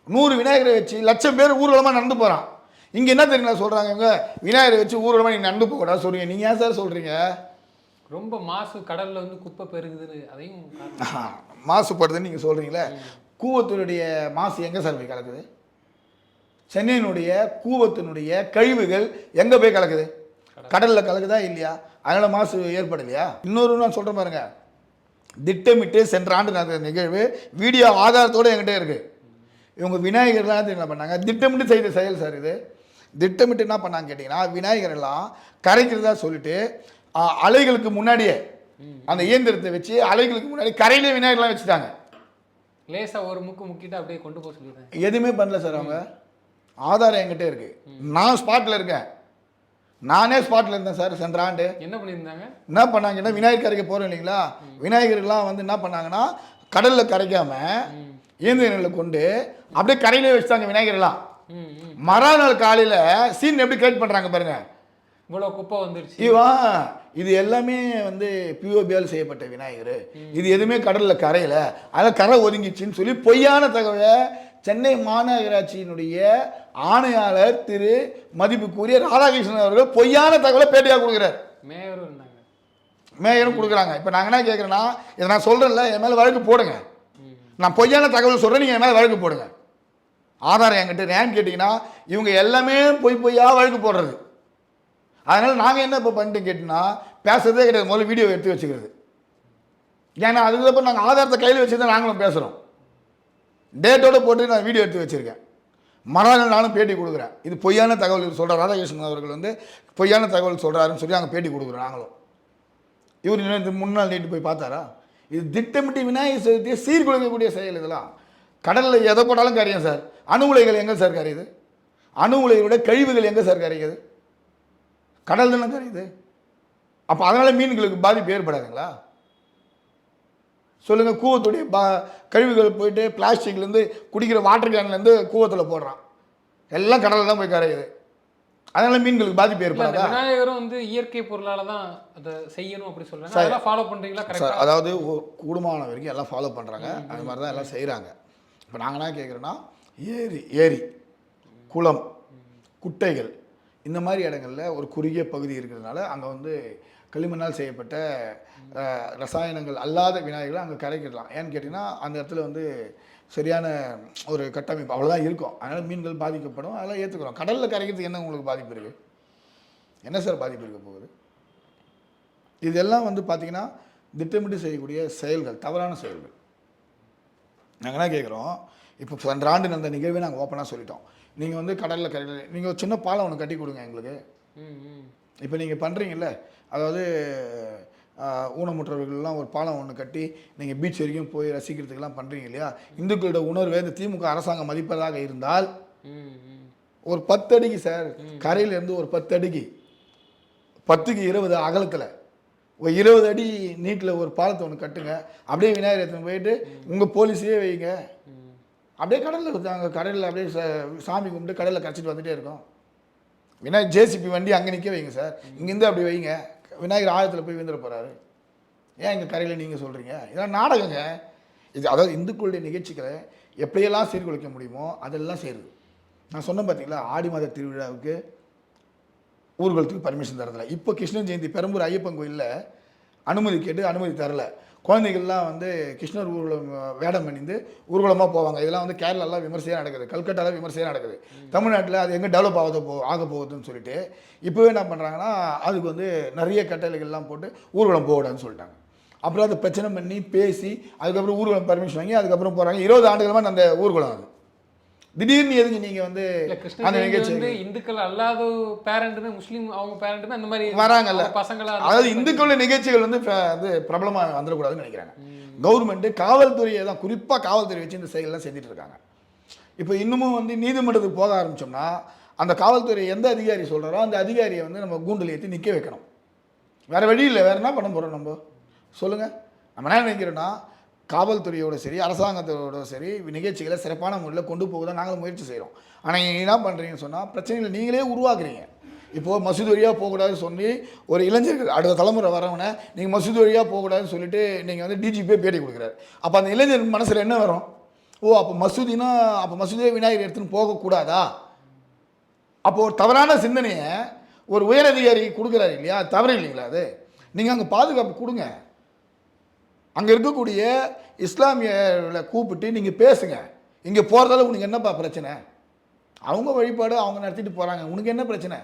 100 விநாயகரை வச்சு லட்சம் பேர் ஊர்வலமாக நடந்து போகிறான். இங்கே என்ன தெரியுங்களா சொல்கிறாங்க, இவங்க விநாயகரை வச்சு ஊர்வலமாக நீங்கள் நடந்து போகக்கூடாது சொல்கிறீங்க. நீங்கள் ஏன் சார் சொல்கிறீங்க? ரொம்ப மாசு, கடலில் வந்து குப்பை பெருகுதுன்னு அதையும் மாசுபடுதுன்னு நீங்கள் சொல்கிறீங்களே. கூவத்தினுடைய மாசு எங்கே சார் போய் கலக்குது? சென்னையினுடைய கூவத்தினுடைய கழிவுகள் எங்கே போய் கலக்குது? கடலில் கலக்குதா இல்லையா? அதனால் மாசு ஏற்படலையா? இன்னொரு நான் சொல்கிறேன் பாருங்க, திட்டமிட்டு சென்ற ஆண்டு நடந்த நிகழ்வு வீடியோ ஆதாரத்தோடு என்கிட்ட இருக்குது. இவங்க விநாயகர்லாம் என்ன பண்ணாங்க, திட்டமிட்டு செய்த செயல் சார் இது. திட்டமிட்டு என்ன பண்ணாங்க கேட்டிங்கன்னா, விநாயகரெல்லாம் கரைக்கிறதா சொல்லிட்டு அலைகளுக்கு முன்னாடியே அந்த இயந்திரத்தை வச்சு அலைகளுக்கு முன்னாடி கரையிலே விநாயகர்லாம் வச்சுட்டாங்க. லேசாக ஒரு முக்கிட்டு அப்படியே கொண்டு போக சொல்லிடுறேன். எதுவுமே பண்ணல சார். அவங்க ஆதாரம் என்கிட்ட இருக்குது. நான் ஸ்பாட்டில் இருக்கேன், நானே ஸ்பாட்டில் இருந்தேன் சார். சென்ற ஆண்டு என்ன பண்ணியிருந்தாங்க, என்ன பண்ணாங்கன்னா, விநாயகர் கரைக்க போகிறோம் இல்லைங்களா, விநாயகர்லாம் வந்து என்ன பண்ணாங்கன்னா கடலில் கரைக்காமல் இயந்திரங்களை கொண்டு அப்படியே கரையிலே வச்சுட்டாங்க விநாயகர்லாம். மறுநாள் காலையில் சீன் எப்படி கிரியேட் பண்ணுறாங்க பாருங்க, இவ்வளோ குப்பை வந்துருச்சு. இது எல்லாமே வந்து பிஓபியால் செய்யப்பட்ட விநாயகர், இது எதுவுமே கடலில் கரையில, அதனால் கரை ஒதுங்கிச்சின்னு சொல்லி பொய்யான தகவலை சென்னை மாநகராட்சியினுடைய ஆணையாளர் திரு மதிப்புக்குரிய ராதாகிருஷ்ணன் அவர்கள் பொய்யான தகவலை பேட்டியாக கொடுக்குறார். மேயரும் கொடுக்குறாங்க. இப்போ நாங்கள் என்ன கேட்குறேன்னா, இதை நான் சொல்கிறேன்ல, என் மேலே வழக்கு போடுங்க. நான் பொய்யான தகவல் சொல்கிறேன், நீங்கள் என் மேலே வழக்கு போடுங்க. ஆதாரம் என்கிட்ட ஏன்னு கேட்டிங்கன்னா, இவங்க எல்லாமே பொய்யா வழக்கு போடுறது. அதனால் நாங்கள் என்ன இப்போ பண்ணிட்டு கேட்டிங்கன்னா, பேசுறதே கிடையாது, முதல்ல வீடியோ எடுத்து வச்சுக்கிறது. ஏன்னா அதுக்கப்புறம் நாங்கள் ஆதாரத்தை கையில் வச்சு தான் நாங்களும் பேசுகிறோம். டேட்டோடு போட்டு நான் வீடியோ எடுத்து வச்சுருக்கேன். மறுநாள் நானும் பேட்டி கொடுக்குறேன். இது பொய்யான தகவல் சொல்கிறார் ராதாகிருஷ்ணன் அவர்கள் வந்து பொய்யான தகவல் சொல்கிறாருன்னு சொல்லி நாங்கள் பேட்டி கொடுக்குறோம். நாங்களும் இவர் முன்னாள் நீட்டு போய் பார்த்தாரா? இது திட்டமிட்டு விநாயகர் சதுர்த்தியை சீர்குலைக்கக்கூடிய செயல். இதெல்லாம் கடலில் எதை போட்டாலும் கரையும் சார். அணு உலைகள் எங்கே சார் கரையுது? அணு உலைகளோட கழிவுகள் எங்கே சார் கரைக்குது? கடல் தானே கரையுது. அப்போ அதனால் மீன்களுக்கு பாதிப்பு ஏற்படாதுங்களா? சொல்லுங்கள். கூவத்துடைய கழிவுகள் போயிட்டு பிளாஸ்டிக்லேருந்து குடிக்கிற வாட்டர் கேன்லேருந்து கூவத்தில் போடுறான். எல்லாம் கடலில் தான் போய் கரையுது. அதனால மீன்களுக்கு பாதிப்பு ஏற்படாதா? விநாயகரும் வந்து இயற்கை பொருளால தான் அதை செய்யணும் அப்படி சொல்றாங்க. அதெல்லாம் ஃபாலோ பண்றீங்களா? கரெக்டாக. அதாவது கூடுமான வரைக்கும் எல்லாம் ஃபாலோ பண்ணுறாங்க. அது மாதிரி தான் எல்லாம் செய்கிறாங்க. இப்போ நாங்கள் என்ன கேட்குறோன்னா, ஏரி குளம் குட்டைகள் இந்த மாதிரி இடங்களில் ஒரு குறுகிய பகுதி இருக்கிறதுனால அங்கே வந்து களிமண்ணால் செய்யப்பட்ட ரசாயனங்கள் அல்லாத விநாயகர்கள் அங்கே கரைக்கிடலாம். ஏன்னு கேட்டிங்கன்னா அந்த இடத்துல வந்து சரியான ஒரு கட்டமைப்பு அவ்வளோதான் இருக்கும். அதனால் மீன்கள் பாதிக்கப்படும். அதெல்லாம் ஏற்றுக்கிறோம். கடலில் கரைக்கிறதுக்கு என்ன உங்களுக்கு பாதிப்பு இருக்குது? என்ன சார் பாதிப்பு இருக்க போகுது? இதெல்லாம் வந்து பார்த்திங்கன்னா திட்டமிட்டு செய்யக்கூடிய செயல்கள், தவறான செயல்கள். நாங்கள் என்ன கேட்குறோம், இப்போ சென்ற ஆண்டு நடந்த நிகழ்வே நாங்கள் ஓப்பனாக சொல்லிட்டோம். நீங்கள் வந்து கடலில் கரையில் நீங்கள் ஒரு சின்ன பாலம் ஒன்று கட்டி கொடுங்க எங்களுக்கு. இப்போ நீங்கள் பண்ணுறீங்கல்ல, அதாவது ஊனமுற்றவர்கள்லாம் ஒரு பாலம் ஒன்று கட்டி நீங்கள் பீச் வரைக்கும் போய் ரசிக்கிறதுக்கெல்லாம் பண்ணுறீங்க இல்லையா? இந்துக்களோட உணர்வை இந்த திமுக அரசாங்கம் மதிப்பதாக இருந்தால் ஒரு 10 அடிக்கு சார், கரையிலேருந்து ஒரு 10 அடிக்கு 10க்கு 20 அகலத்தில் ஒரு 20 அடி நீட்டில் ஒரு பாலத்தை ஒன்று கட்டுங்க. அப்படியே விநாயகர் எடுத்துன்னு போயிட்டு உங்கள் போலீஸே வைங்க. அப்படியே கடலில் அங்கே கடலில் அப்படியே சாமி கும்பிட்டு கடலில் கரைச்சிட்டு வந்துகிட்டே இருக்கோம். விநாயகர் ஜேசிபி வண்டி அங்கே நிற்க வைங்க சார். இங்கேருந்து அப்படி வைங்க. விநாயகர் ஆழத்தில் போய் விழுந்துட போகிறாரு. ஏன் இங்கே கரையில் நீங்கள் சொல்கிறீங்க? இதெல்லாம் நாடகங்க இது. அதாவது இந்துக்களுடைய நிகழ்ச்சிகளை எப்படியெல்லாம் சீர்குலைக்க முடியுமோ அதெல்லாம் செய்யுது. நான் சொன்னேன் பார்த்தீங்களா, ஆடி மாத திருவிழாவுக்கு ஊர்வலத்துக்கு பர்மிஷன் தரதில்லை. இப்போ கிருஷ்ண ஜெயந்தி பெரம்பூர் ஐயப்பன் கோயிலில் அனுமதி கேட்டு அனுமதி தரலை. குழந்தைகள்லாம் வந்து கிருஷ்ணர் ஊர்வலம் வேடம் அணிந்து ஊர்வலமாக போவாங்க. இதெல்லாம் வந்து கேரளாலாம் விமர்சையாக நடக்குது, கல்கட்டாவில் விமர்சையாக நடக்குது. தமிழ்நாட்டில் அது எங்கே டெவலப் ஆக போகுதுன்னு சொல்லிட்டு இப்போவே என்ன பண்ணுறாங்கன்னா அதுக்கு வந்து நிறைய கட்டளைகள்லாம் போட்டு ஊர்வலம் போகக்கூடாதுன்னு சொல்லிட்டாங்க. அப்புறம் அதை பிரச்சனை பண்ணி பேசி அதுக்கப்புறம் ஊர்வலம் பர்மிஷன் வாங்கி அதுக்கப்புறம் போகிறாங்க. 20 ஆண்டுகளமாக அந்த ஊர்வலம் அது. திடீர்னு எதுக்கு நீங்கள் வந்து அந்த நிகழ்ச்சி இந்துக்கள் அல்லாத பேரண்ட்னு முஸ்லீம் அவங்க பேரண்ட்னு அந்த மாதிரி வராங்கல்ல பசங்களா, அதாவது இந்துக்களுடைய நிகழ்ச்சிகள் வந்து பிரபலமாக வந்துடக்கூடாதுன்னு நினைக்கிறாங்க. கவர்மெண்ட்டு காவல்துறையை தான் குறிப்பாக காவல்துறை வச்சு இந்த செயலெல்லாம் செஞ்சுட்டு இருக்காங்க. இப்போ இன்னமும் வந்து நீதிமன்றத்துக்கு போக ஆரம்பித்தோம்னா அந்த காவல்துறை எந்த அதிகாரி சொல்கிறாரோ அந்த அதிகாரியை வந்து நம்ம கூண்டில் ஏற்றி நிற்க வைக்கணும். வேறு வழி இல்லை. வேறு என்ன பண்ண போகிறோம் நம்ம சொல்லுங்கள்? நம்ம என்ன நினைக்கிறோன்னா காவல்துறையோட சரி அரசாங்கத்தோட சரி நிகழ்ச்சிகளை சிறப்பான முறையில் கொண்டு போக தான் நாங்களும் முயற்சி செய்கிறோம். ஆனால் நீங்கள் என்ன பண்ணுறீங்கன்னு சொன்னால் பிரச்சனைகளை நீங்களே உருவாக்குறீங்க. இப்போது மசூதி வழியாக போகக்கூடாதுன்னு சொல்லி ஒரு இளைஞர்கள் அடுத்த தலைமுறை வரவனை நீங்கள் மசூதி வழியாக போகக்கூடாதுன்னு சொல்லிட்டு நீங்கள் வந்து டிஜிபியே பேட்டி கொடுக்குறாரு. அப்போ அந்த இளைஞர் மனசில் என்ன வரும்? ஓ அப்போ மசூதினா அப்போ மசூதியே விநாயகர் எடுத்துன்னு போகக்கூடாதா? அப்போது ஒரு தவறான சிந்தனையை ஒரு உயரதிகாரி கொடுக்குறாரு இல்லையா? தவறு இல்லைங்களா அது? நீங்கள் அங்கே பாதுகாப்பு கொடுங்க. அங்கே இருக்கக்கூடிய இஸ்லாமியர்களை கூப்பிட்டு நீங்கள் பேசுங்க. இங்கே போகிறதால உனக்கு என்னப்பா பிரச்சனை? அவங்க வழிபாடு அவங்க நடத்திட்டு போகிறாங்க, உனக்கு என்ன பிரச்சனை?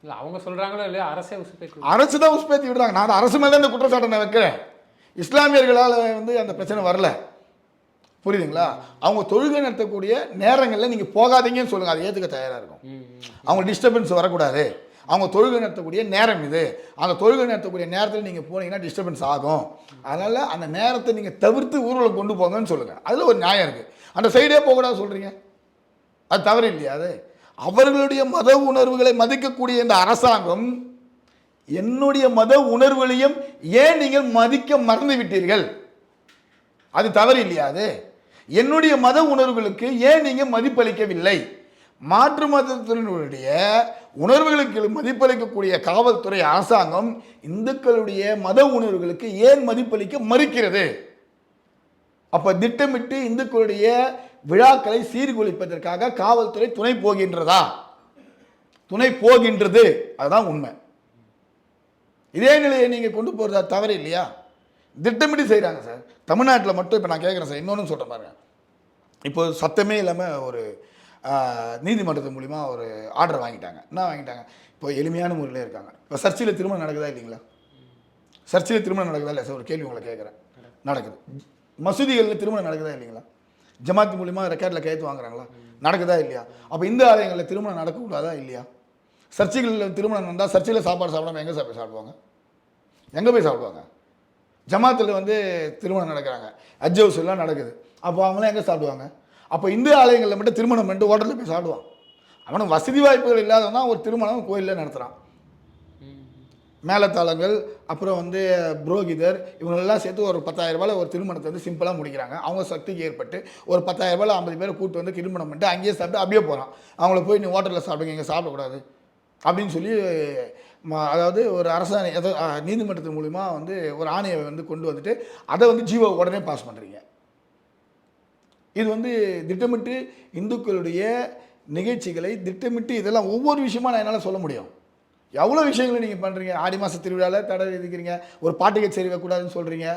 இல்லை அவங்க சொல்கிறாங்களோ இல்லையா, அரசு தான் உஸ்பேத்தி விடுறாங்க. நான் அரசு மேலே இந்த குற்றச்சாட்டை நான் வைக்கிறேன். இஸ்லாமியர்களால் வந்து அந்த பிரச்சனை வரல, புரியுதுங்களா? அவங்க தொழுகை நடத்தக்கூடிய நேரங்களில் நீங்கள் போகாதீங்கன்னு சொல்லுங்கள், அதை ஏற்றுக்க தயாராக இருக்கும். அவங்க டிஸ்டர்பன்ஸ் வரக்கூடாது. அவங்க தொழுகை நடத்தக்கூடிய நேரம் இது, அந்த தொழுகை நடத்தக்கூடிய நேரத்தில் நீங்கள் போனீங்கன்னா டிஸ்டர்பன்ஸ் ஆகும். அதனால் அந்த நேரத்தை நீங்கள் தவிர்த்து ஊர்வலம் கொண்டு போங்கன்னு சொல்லுங்கள். அதில் ஒரு நியாயம் இருக்குது. அந்த சைடே போகக்கூடாது சொல்கிறீங்க, அது தவறு இல்லையா? அது அவர்களுடைய மத உணர்வுகளை மதிக்கக்கூடிய இந்த அரசாங்கம் என்னுடைய மத உணர்வுகளையும் ஏன் நீங்கள் மதிக்க மறந்து விட்டீர்கள்? அது தவறு இல்லையா? அது என்னுடைய மத உணர்வுகளுக்கு ஏன் நீங்கள் மதிப்பளிக்கவில்லை? மாற்று மதத்தினுடைய உணர்வுகளுக்கு மதிப்பளிக்கக்கூடிய காவல்துறை அரசாங்கம் இந்துக்களுடைய மத உணர்வுகளுக்கு ஏன் மதிப்பளிக்க மறுக்கிறது? அப்போ திட்டமிட்டு இந்துக்களுடைய விழாக்களை சீர்குலைப்பதற்காக காவல்துறை துணை போகின்றதா? துணை போகின்றது, அதுதான் உண்மை. இதே நிலையை நீங்கள் கொண்டு போகிறதா தவறு இல்லையா? திட்டமிட்டு செய்கிறாங்க சார். தமிழ்நாட்டில் மட்டும் இப்போ நான் கேட்குறேன் சார், இன்னொன்று சொல்கிறேன் பாருங்க. இப்போ சத்தமே இல்லாமல் ஒரு நீதிமன்றத்தின் மூலிமா ஒரு ஆர்டர் வாங்கிட்டாங்க. என்ன வாங்கிட்டாங்க? இப்போ எளிமையான முறையில் இருக்காங்க. இப்போ சர்ச்சில் திருமணம் நடக்குதா இல்லைங்களா? சர்ச்சில் திருமணம் நடக்குதா இல்லை சார்? ஒரு கேள்வி உங்களை கேட்குறேன். நடக்குது. மசூதிகளில் திருமணம் நடக்குதா இல்லைங்களா? ஜமாத் மூலிமா ரெக்கார்டில் கையெழுத்து வாங்குறாங்களா? நடக்குதா இல்லையா? அப்போ இந்த ஆலயங்களில் திருமணம் நடக்கக்கூடாதா இல்லையா? சர்ச்சைகளில் திருமணம் நடந்தால் சர்ச்சையில் சாப்பாடு சாப்பிடாம எங்கே சாப்பிடுவாங்க? எங்கே போய் சாப்பிடுவாங்க? ஜமாத்தில் வந்து திருமணம் நடக்கிறாங்க, ஹஜ் ஹவுஸ் எல்லாம் நடக்குது, அப்போ அவங்களாம் எங்கே சாப்பிடுவாங்க? அப்போ இந்து ஆலயங்களில் மட்டும் திருமணம் பண்ணிட்டு ஹோட்டலில் போய் சாப்பிடுவான். அவனுக்கு வசதி வாய்ப்புகள் இல்லாதவன் தான் ஒரு திருமணம் கோயிலில் நடத்துகிறான். மேலத்தாளங்கள், அப்புறம் வந்து புரோகிதர், இவங்களெல்லாம் சேர்த்து ஒரு 10,000 ரூபாயில் ஒரு திருமணத்தை வந்து சிம்பிளாக முடிக்கிறாங்க. அவங்க சக்திக்கு ஏற்பட்டு ஒரு 10,000 ரூபாயில் 50 பேரை கூட்டு வந்து திருமணம் பண்ணிட்டு அங்கேயே சாப்பிட்டு அப்படியே போகிறான். அவங்கள போய் நீ ஹோட்டலில் சாப்பிடுங்க, இங்கே சாப்பிடக்கூடாது அப்படின்னு சொல்லி அதாவது ஒரு அரசாணை நீதிமன்றத்தின் மூலிமா வந்து ஒரு ஆணையை வந்து கொண்டு வந்துட்டு அதை வந்து ஜீவோ உடனே பாஸ் பண்ணுறீங்க. இது வந்து திட்டமிட்டு இந்துக்களுடைய நிகழ்ச்சிகளை திட்டமிட்டு இதெல்லாம் ஒவ்வொரு விஷயமா நான் என்னால் சொல்ல முடியும். எவ்வளோ விஷயங்களை நீங்கள் பண்ணுறீங்க. ஆடி மாத திருவிழாவில் தடை விதிக்கிறீங்க, ஒரு பாட்டு கச்சேரி வைக்கக்கூடாதுன்னு சொல்கிறீங்க.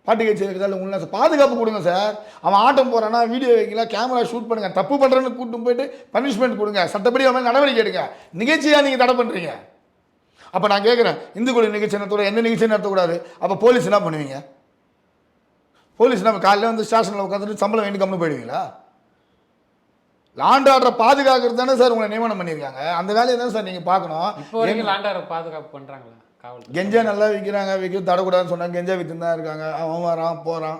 பாட்டு கச்சேரி வைக்கிறதால உங்களுக்கு பாதுகாப்பு கொடுங்க சார். அவன் ஆட்டம் போகிறான்னா வீடியோ வைக்கலாம், கேமரா ஷூட் பண்ணுங்கள். தப்பு பண்ணுறேன்னு கூட்டு போயிட்டு பனிஷ்மெண்ட் கொடுங்க, சட்டப்படி அவன் நடவடிக்கை எடுங்க. நிகழ்ச்சியாக நீங்கள் தடை பண்ணுறீங்க. அப்போ நான் கேட்குறேன், இந்துக்கள் நிகழ்ச்சி நடத்தக்கூடாது, எந்த நிகழ்ச்சியும் நடத்தக்கூடாது. அப்போ போலீஸ் என்ன பண்ணுவீங்க? போலீஸ் நம்ம காலையில் வந்து ஸ்டேஷனில் உட்காந்துட்டு சம்பளம் வேண்டி கம்முன்னு போயிடுவீங்களா? லாண்ட் ஆர்டரை பாதுகாக்கிறது தானே சார் உங்களை நியமனம் பண்ணியிருக்காங்க. அந்த வேலையை தான் சார் நீங்கள் பார்க்கணும். இப்போ வரைக்கும் லாண்ட் ஆர்டர் பாதுகாப்பு பண்ணுறாங்களா காவல்? கெஞ்சா நல்லா விற்கிறாங்க, தடக்கூடாதுன்னு சொன்னாங்க. கெஞ்சா விற்று தான் இருக்காங்க. அவன் வரான் போகிறான்.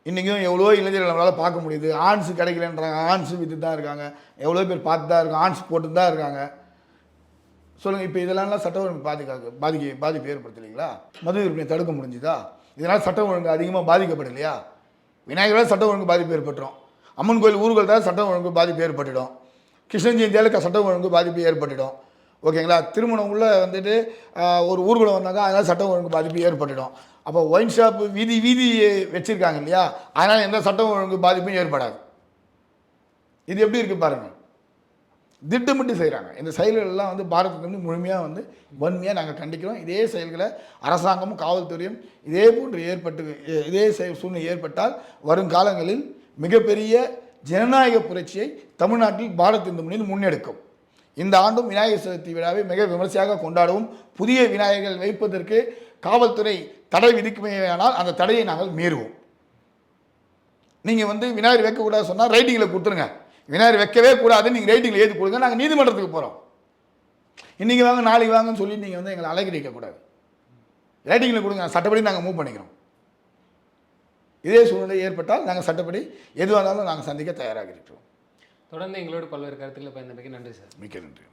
இன்றைக்கும் எவ்வளோ இளைஞர்கள் நம்மளால் பார்க்க முடியுது. ஆன்ஸ் கிடைக்கலன்றாங்க, ஆன்ஸ் விற்று தான் இருக்காங்க. எவ்வளோ பேர் பார்த்து தான் இருக்காங்க, ஆன்ஸ் போட்டு தான் இருக்காங்க. சொல்லுங்கள், இப்போ இதெல்லாம் சட்ட ஒழுங்கு பாதிப்பு ஏற்படுத்தலைங்களா? மது விற்பனை தடுக்க முடிஞ்சுதா? இதனால் சட்ட ஒழுங்கு அதிகமாக பாதிக்கப்படலையா? விநாயகரால் சட்ட ஒழுங்கு பாதிப்பு ஏற்பட்டுரும். அம்மன் கோயில் ஊர்கள் தான் சட்டம் ஒழுங்கு பாதிப்பு ஏற்பட்டுடும். கிருஷ்ண ஜெயந்தியால் சட்டம் ஒழுங்கு பாதிப்பு ஏற்பட்டுடும். ஓகேங்களா? திருமணம் உள்ள வந்துட்டு ஒரு ஊர்வலம் வந்தாங்க, அதனால் சட்டம் ஒழுங்கு பாதிப்பு ஏற்பட்டுடும். அப்போ ஒயின் ஷாப்பு வீதி வச்சுருக்காங்க இல்லையா, அதனால் எந்த சட்டம் ஒழுங்கு பாதிப்பும் ஏற்படாது. இது எப்படி இருக்குது பாருங்கள். திட்டமிட்டு செய்கிறாங்க. இந்த செயல்களெல்லாம் வந்து பாரதத்துக்கு வந்து முழுமையாக வந்து வன்மையாக நாங்கள் கண்டிக்கிறோம். இதே செயல்களை அரசாங்கமும் காவல்துறையும் இதே போன்று இதே சூழ்நிலை ஏற்பட்டால் வருங்காலங்களில் மிகப்பெரிய ஜனநாயக புரட்சியை தமிழ்நாட்டில் பாரத் இந்து முன்னணி முன்னெடுக்கும். இந்த ஆண்டும் விநாயகர் சதுர்த்தி விழாவை மிக விமர்சையாக கொண்டாடவும், புதிய விநாயகர்கள் வைப்பதற்கு காவல்துறை தடை விதிக்குமேயானால் அந்த தடையை நாங்கள் மீறுவோம். நீங்கள் வந்து விநாயகர் வைக்கக்கூடாது சொன்னால் ரைட்டிங்கில் கொடுத்துருங்க. விநாயகர் வைக்கவே கூடாதுன்னு நீங்கள் ரைட்டிங்கில் எழுதி கொடுங்க, நாங்கள் நீதிமன்றத்துக்கு போகிறோம். இன்றைக்கி வாங்க நாளைக்கு வாங்கன்னு சொல்லி நீங்கள் வந்து எங்களை அலைக்கடிக்கக்கூடாது. ரைட்டிங்கில் கொடுங்க, சட்டப்படி நாங்கள் மூவ் பண்ணிக்கிறோம். இதே சூழ்நிலை ஏற்பட்டால் நாங்கள் சட்டப்படி எதுவாக இருந்தாலும் நாங்கள் சந்திக்க தயாராக இருக்கிறோம். தொடர்ந்து எங்களோடு பல்வேறு கருத்துக்களை பயந்தமைக்கு நன்றி சார். மிக்க நன்றி.